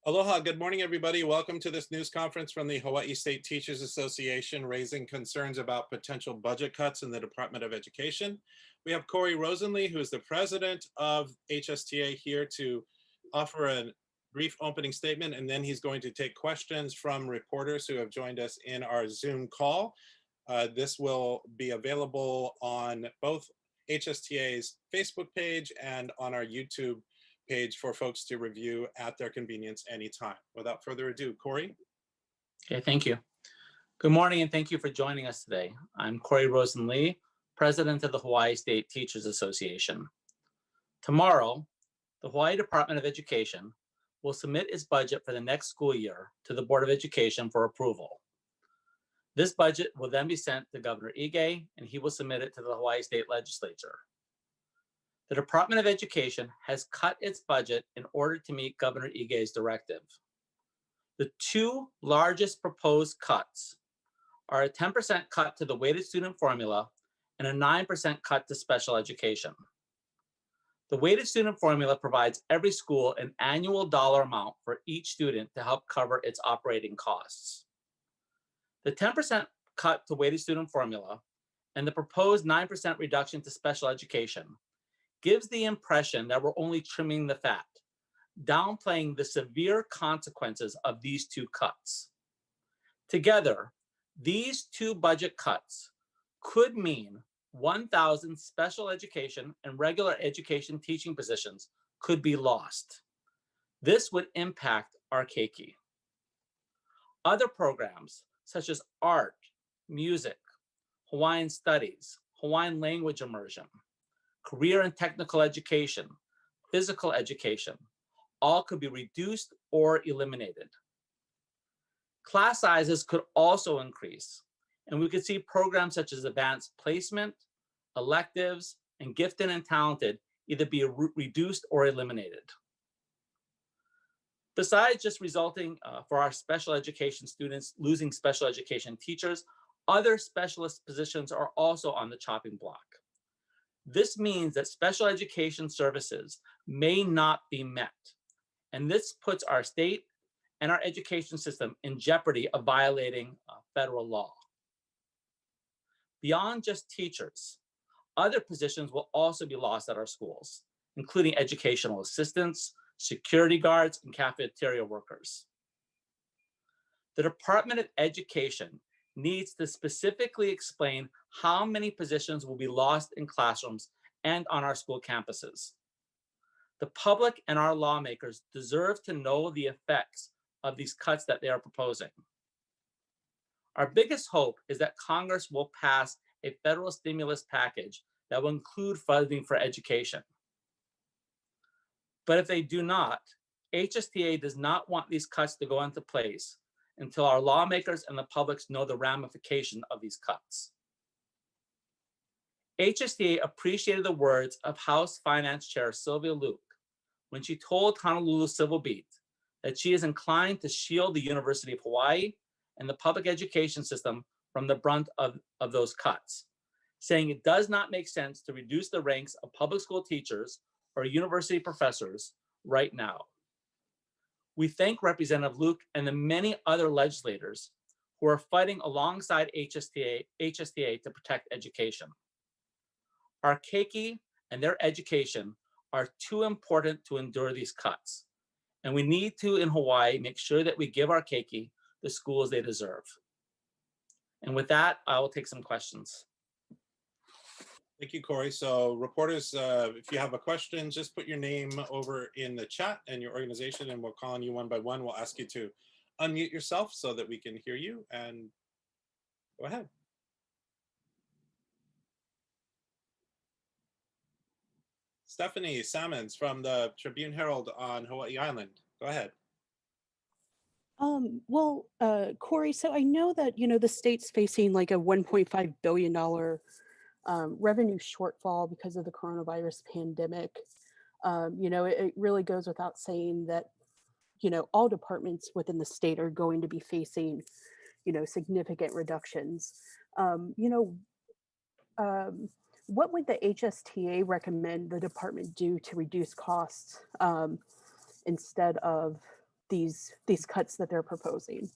Aloha, good morning, everybody. Welcome to this news conference from the Hawaii State Teachers Association, raising concerns about potential budget cuts in the Department of Education. We have Corey Rosenlee, who is the president of HSTA, here to offer a brief opening statement, and then he's going to take questions from reporters who have joined us in our Zoom call. This will be available on both HSTA's Facebook page and on our YouTube page for folks to review at their convenience anytime. Without further ado, Corey. Okay, thank you. Good morning and thank you for joining us today. I'm Corey Rosenlee, president of the Hawaii State Teachers Association. Tomorrow, the Hawaii Department of Education will submit its budget for the next school year to the Board of Education for approval. This budget will then be sent to Governor Ige, and he will submit it to the Hawaii State Legislature. The Department of Education has cut its budget in order to meet Governor Ige's directive. The two largest proposed cuts are a 10% cut to the weighted student formula and a 9% cut to special education. The weighted student formula provides every school an annual dollar amount for each student to help cover its operating costs. The 10% cut to weighted student formula and the proposed 9% reduction to special education gives the impression that we're only trimming the fat, downplaying the severe consequences of these two cuts. Together, these two budget cuts could mean 1,000 special education and regular education teaching positions could be lost. This would impact our keiki. Other programs such as art, music, Hawaiian studies, Hawaiian language immersion, career and technical education, physical education, all could be reduced or eliminated. Class sizes could also increase, and we could see programs such as advanced placement, electives, and gifted and talented either be reduced or eliminated. Besides just resulting for our special education students losing special education teachers, other specialist positions are also on the chopping block. This means that special education services may not be met, and this puts our state and our education system in jeopardy of violating federal law. Beyond just teachers, other positions will also be lost at our schools, including educational assistants, security guards, and cafeteria workers. The Department of Education needs to specifically explain how many positions will be lost in classrooms and on our school campuses. The public and our lawmakers deserve to know the effects of these cuts that they are proposing. Our biggest hope is that Congress will pass a federal stimulus package that will include funding for education. But if they do not, HSTA does not want these cuts to go into place until our lawmakers and the public know the ramification of these cuts. HSTA appreciated the words of House Finance Chair Sylvia Luke when she told Honolulu Civil Beat that she is inclined to shield the University of Hawaii and the public education system from the brunt of those cuts, saying it does not make sense to reduce the ranks of public school teachers or university professors right now. We thank Representative Luke and the many other legislators who are fighting alongside HSTA to protect education. Our keiki and their education are too important to endure these cuts, and we need to, in Hawaii, make sure that we give our keiki the schools they deserve. And with that, I will take some questions. Thank you, Corey. So reporters, if you have a question, just put your name over in the chat and your organization, and we'll call on you one by one. We'll ask you to unmute yourself so that we can hear you, and go ahead. Stephanie Salmons from the Tribune Herald on Hawaii Island. Go ahead. Corey, so I know that, the state's facing like a $1.5 billion revenue shortfall because of the coronavirus pandemic. It really goes without saying that, all departments within the state are going to be facing, significant reductions. What would the HSTA recommend the department do to reduce costs instead of, these cuts that they're proposing?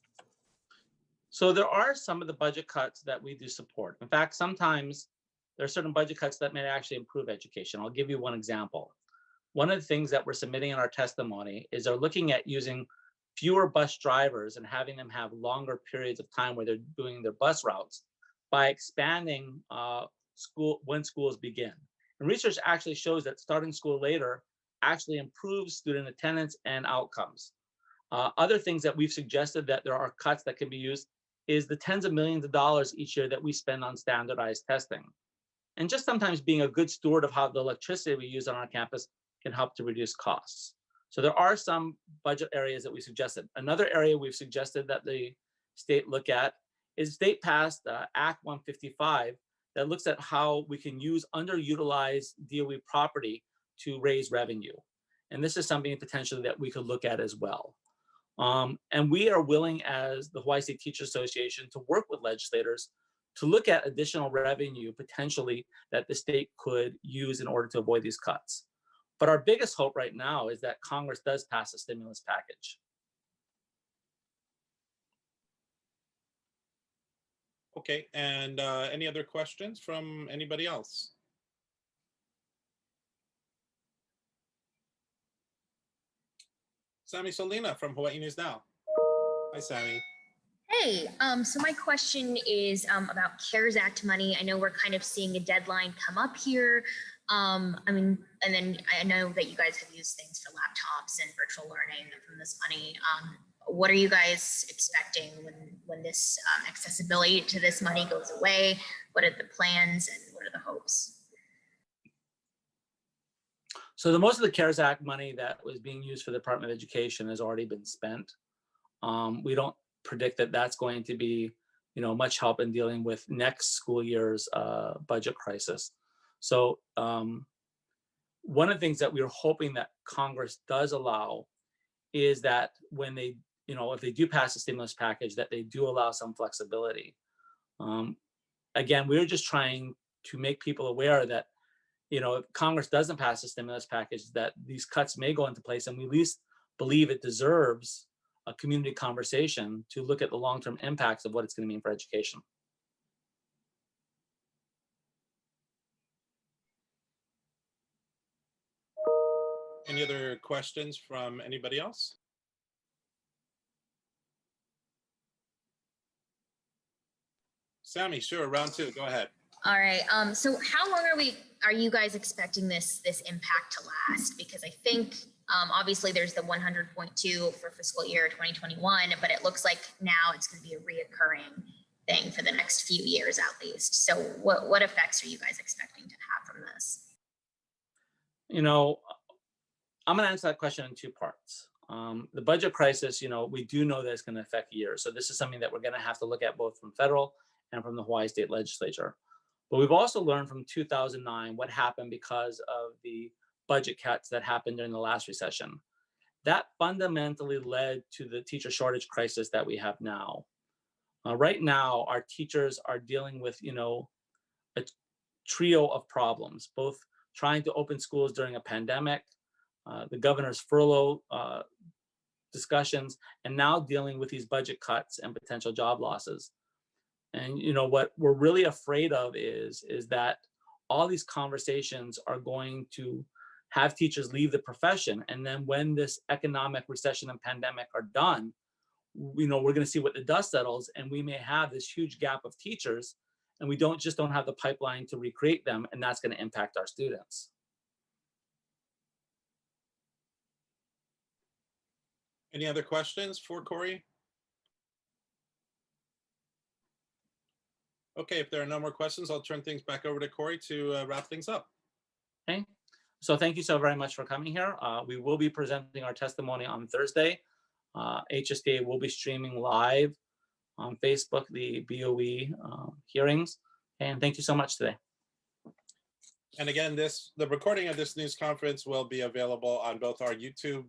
So there are some of the budget cuts that we do support. In fact, sometimes there are certain budget cuts that may actually improve education. I'll give you one example. One of the things that we're submitting in our testimony is they're looking at using fewer bus drivers and having them have longer periods of time where they're doing their bus routes by expanding when schools begin. And research actually shows that starting school later actually improves student attendance and outcomes. Other things that we've suggested that there are cuts that can be used is the tens of millions of dollars each year that we spend on standardized testing. And just sometimes being a good steward of how the electricity we use on our campus can help to reduce costs. So there are some budget areas that we suggested. Another area we've suggested that the state look at is state passed Act 155 that looks at how we can use underutilized DOE property to raise revenue. And this is something potentially that we could look at as well. And we are willing as the Hawaii State Teachers Association to work with legislators to look at additional revenue potentially that the state could use in order to avoid these cuts. But our biggest hope right now is that Congress does pass a stimulus package. Okay, and any other questions from anybody else? Sammy Solina from Hawaii News Now. Hi, Sammy. Hey, so my question is about CARES Act money. I know we're kind of seeing a deadline come up here. I mean, and then I know that you guys have used things for laptops and virtual learning from this money. What are you guys expecting when this accessibility to this money goes away? What are the plans and what are the hopes? So the most of the CARES Act money that was being used for the Department of Education has already been spent. We don't predict that that's going to be, much help in dealing with next school year's budget crisis. So one of the things that we're hoping that Congress does allow is that when they, if they do pass a stimulus package, that they do allow some flexibility. Again, we're just trying to make people aware that, if Congress doesn't pass a stimulus package, that these cuts may go into place, and we at least believe it deserves a community conversation to look at the long-term impacts of what it's going to mean for education. Any other questions from anybody else? Sammy, sure, round two, go ahead. All right. So how long are you guys expecting this impact to last? Because I think obviously there's the 100.2 for fiscal year 2021, but it looks like now it's going to be a reoccurring thing for the next few years at least. So what effects are you guys expecting to have from this? I'm going to answer that question in two parts. The budget crisis, we do know that it's going to affect years. So this is something that we're going to have to look at both from federal and from the Hawaii State Legislature. But we've also learned from 2009 what happened because of the budget cuts that happened during the last recession. That fundamentally led to the teacher shortage crisis that we have now. Right now, our teachers are dealing with, a trio of problems, both trying to open schools during a pandemic, the governor's furlough discussions, and now dealing with these budget cuts and potential job losses. And what we're really afraid of is that all these conversations are going to have teachers leave the profession. And then when this economic recession and pandemic are done, we're going to see what the dust settles, and we may have this huge gap of teachers, and we don't have the pipeline to recreate them, and that's going to impact our students. Any other questions for Corey? Okay, if there are no more questions, I'll turn things back over to Corey to wrap things up. Okay, so thank you so very much for coming here. We will be presenting our testimony on Thursday. HSTA will be streaming live on Facebook, the BOE hearings. And thank you so much today. And again, the recording of this news conference will be available on both our YouTube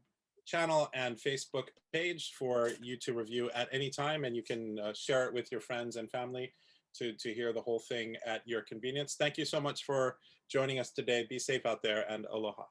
channel and Facebook page for you to review at any time, and you can share it with your friends and family to hear the whole thing at your convenience. Thank you so much for joining us today. Be safe out there, and aloha.